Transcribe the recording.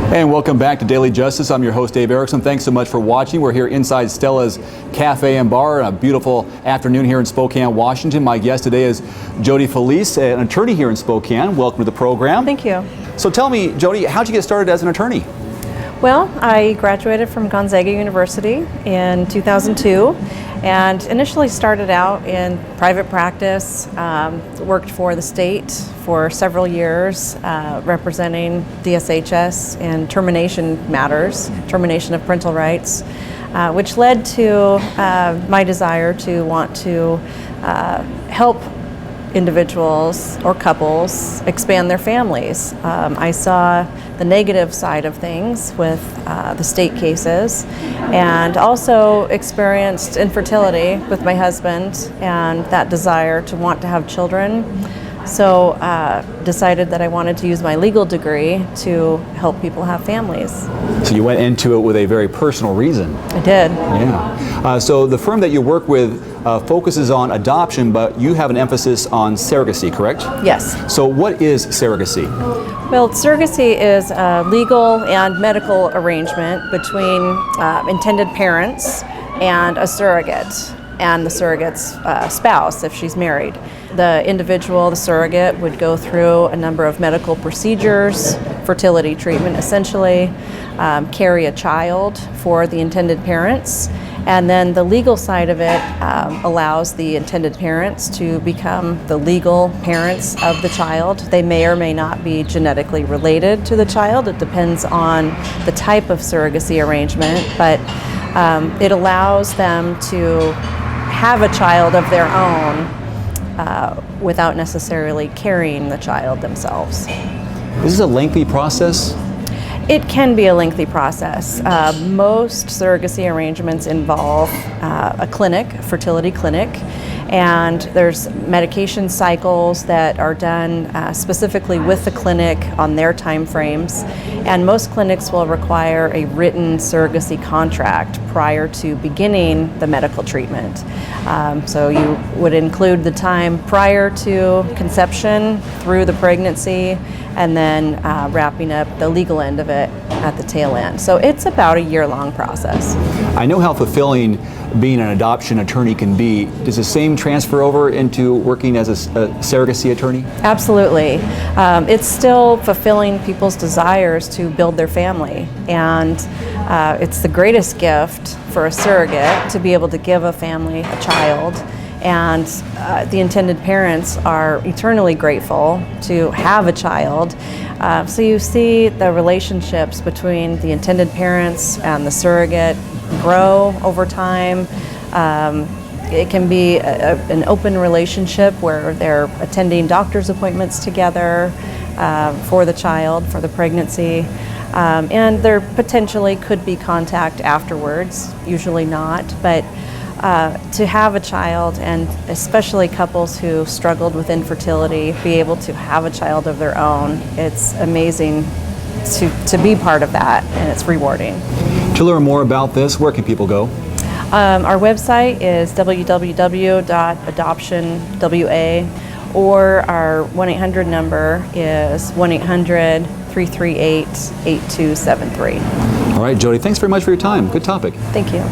And welcome back to Daily Justice. I'm your host, Dave Erickson. Thanks so much for watching. We're here inside Stella's Cafe and Bar. A beautiful afternoon here in Spokane, Washington. My guest today is Jodi Felice, an attorney here in Spokane. Welcome to the program. Thank you. So tell me, Jodi, how'd you get started as an attorney? Well, I graduated from Gonzaga University in 2002 and initially started out in private practice, worked for the state for several years, representing DSHS in termination matters, termination of parental rights, which led to my desire to want to help individuals or couples expand their families. I saw the negative side of things with the state cases, and also experienced infertility with my husband and that desire to want to have children. So decided that I wanted to use my legal degree to help people have families. So you went into it with a very personal reason. I did. Yeah. So the firm that you work with focuses on adoption, but you have an emphasis on surrogacy, correct? Yes. So what is surrogacy? Well, surrogacy is a legal and medical arrangement between intended parents and a surrogate, and the surrogate's spouse if she's married. The individual, the surrogate, would go through a number of medical procedures, fertility treatment essentially, carry a child for the intended parents, and then the legal side of it allows the intended parents to become the legal parents of the child. They may or may not be genetically related to the child. It depends on the type of surrogacy arrangement, but it allows them to have a child of their own without necessarily carrying the child themselves. This is a lengthy process? It can be a lengthy process. Most surrogacy arrangements involve a clinic, a fertility clinic, and there's medication cycles that are done specifically with the clinic on their time frames, and most clinics will require a written surrogacy contract prior to beginning the medical treatment. So you would include the time prior to conception through the pregnancy, and then wrapping up the legal end of it at the tail end. So it's about a year-long process. I know how fulfilling being an adoption attorney can be. Does the same transfer over into working as a surrogacy attorney? Absolutely. It's still fulfilling people's desires to build their family, and it's the greatest gift for a surrogate to be able to give a family a child, and the intended parents are eternally grateful to have a child. So you see the relationships between the intended parents and the surrogate grow over time. It can be an open relationship where they're attending doctor's appointments together for the child, for the pregnancy. And there potentially could be contact afterwards, usually not, but to have a child, and especially couples who struggled with infertility, be able to have a child of their own, it's amazing to be part of that, and it's rewarding. To learn more about this, where can people go? Our website is www.adoptionwa, or our 1-800 number is 1-800-338-8273. All right, Jodi, thanks very much for your time. Good topic. Thank you.